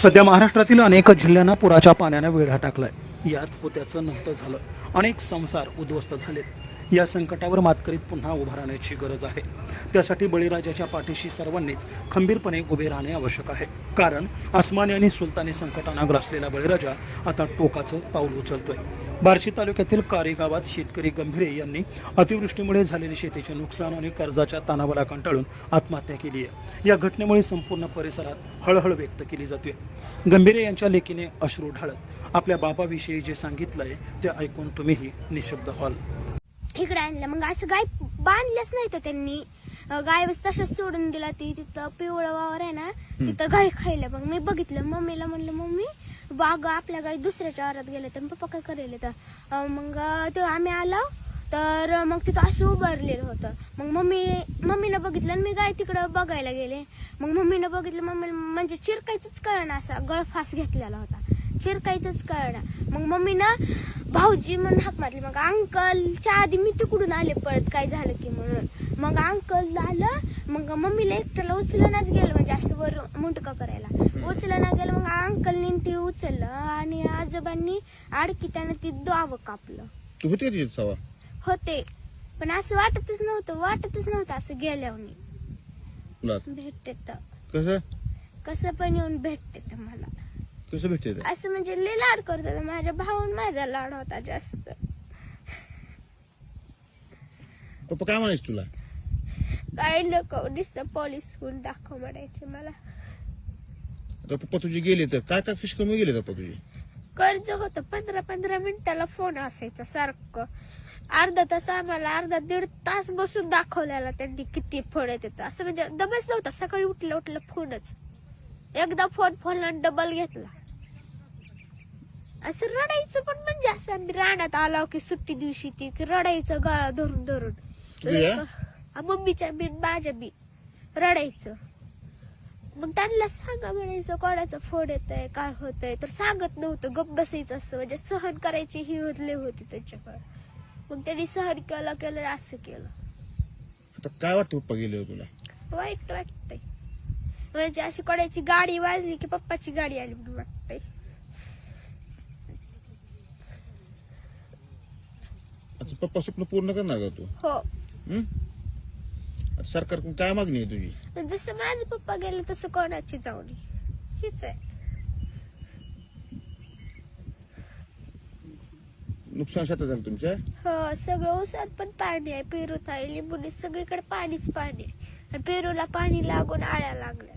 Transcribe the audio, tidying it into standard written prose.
सध्या महाराष्ट्रातील अनेक जिल्ह्यांना पुराच्या पाण्याने वेढा टाकलाय। यात होत्याचं नव्हतं झालं, अनेक संसार उद्ध्वस्त झालेत। या संकटावर मात करीत पुन्हा उभा राहण्याची गरज आहे। त्यासाठी बळीराजाच्या पाठीशी सर्वांनीच खंबीरपणे उभे राहणे आवश्यक आहे। कारण आसमानी आणि सुलतानी संकटानं ग्रासलेला बळीराजा आता टोकाचं पाऊल उचलतोय। बार्शी तालुक्यातील कारी गावात शेतकरी गंभीरे यांनी अतिवृष्टीमुळे झालेले शेतीचे नुकसान आणि कर्जाच्या ताणाला कंटाळून आत्महत्या केली आहे। या घटनेमुळे संपूर्ण परिसरात हळहळ व्यक्त केली जाते। गंभीरे यांच्या लेकीने अश्रू ढाळत आपल्या बापाविषयी जे सांगितलंय ते ऐकून तुम्हीही निशब्द व्हाल। इकडे आणलं, मग असं गाय बांधलंच नाही तर त्यांनी गाय तसंच सोडून दिला। ती तिथं पिवळं वावर आहे ना, तिथं गाय खायला। मग मी बघितलं, मम्मीला म्हणलं, मम्मी बाग आपल्या गाय दुसऱ्याच्या आरात गेले तर पप्पा काय करेल तर मग तो आम्ही आलो तर मग तिथं असं उभारलेलं होतं। मग मम्मीनं बघितलं आणि मी गाय तिकडं बघायला गेले। मग मम्मीनं बघितलं, मम्मी म्हणजे चिरकायचंच कळना, असा गळफास घेतलेला होता, चिरकायचंच कळना। मग मम्मीनं भाऊजी म्हणून हाक मारली। मग अंकलच्या आधी मी तिकडून आले पळत, काय झालं की म्हणून। मग अंकल आलं, मग मम्मीला एकट्याला उचलूनच गेलं, म्हणजे असं वर मुंटका करायला उचलना गेलं। मग अंकलनी ती उचललं आणि आजोबांनी आडकी त्यानं ती दाव कापलं। तू होते का तिथे सवा? होते, पण असं वाटतच नव्हतं असं गेल्यावर भेटते तर कसं पण येऊन भेटते तर मला कसं भेटते असं, म्हणजे लय लाड करतात माझ्या भाऊन, माझा लाड होता जास्त। पप्पा काय म्हणायचं तुला? काय नको, नुसतं पोलीस होऊन दाखव म्हणायचे मला। आता पप्पा तुझे गेले तर काय काय फिश कमी गेले पप्पा तुझे? कर्ज होतं, 15-15 मिनिटाला फोन असायचा सारखं। अर्धा तास आम्हाला, अर्धा दीड तास बसून दाखवल्याला त्यांनी किती फोन येतात, असं म्हणजे दमच नव्हता। सकाळी उठलं फोनच, एकदा फोन डबल घेतला। असं रडायचं, पण म्हणजे असं आम्ही रानात आलो की सुट्टी दिवशी ती रडायचं, गळा धरून धरून मम्मीच्या बी माझ्या बी रडायचं। मग त्यांना सांगा म्हणायचं कोणाचं फोन येतंय, काय होतंय, तर सांगत नव्हतं, गप्प बसायचं। असं म्हणजे सहन करायची ही होती त्यांच्याकडे। मग त्यांनी सहन केलं असं केलं। आता काय वाटतं पप्पा गेले तुला? वाईट वाटतंय, म्हणजे अशी कोणाची गाडी वाजली की पप्पाची गाडी आली म्हणून वाटतंय। आता पप्पा स्वप्न पूर्ण करणार का तू? हो, सरकारकडून काय मागणी आहे तुझी? जसं माझे पप्पा गेले तसं कोणाची जाऊ नये, हीच आहे। नुकसान शेतात झालं तुमच्या? हो, सगळं ऊसात पण पाणी आहे, पेरूत आहे, लिंबूनी सगळीकडे पाणीच पाणी आहे। आणि पेरूला पाणी लागून आळ्या लागल्या।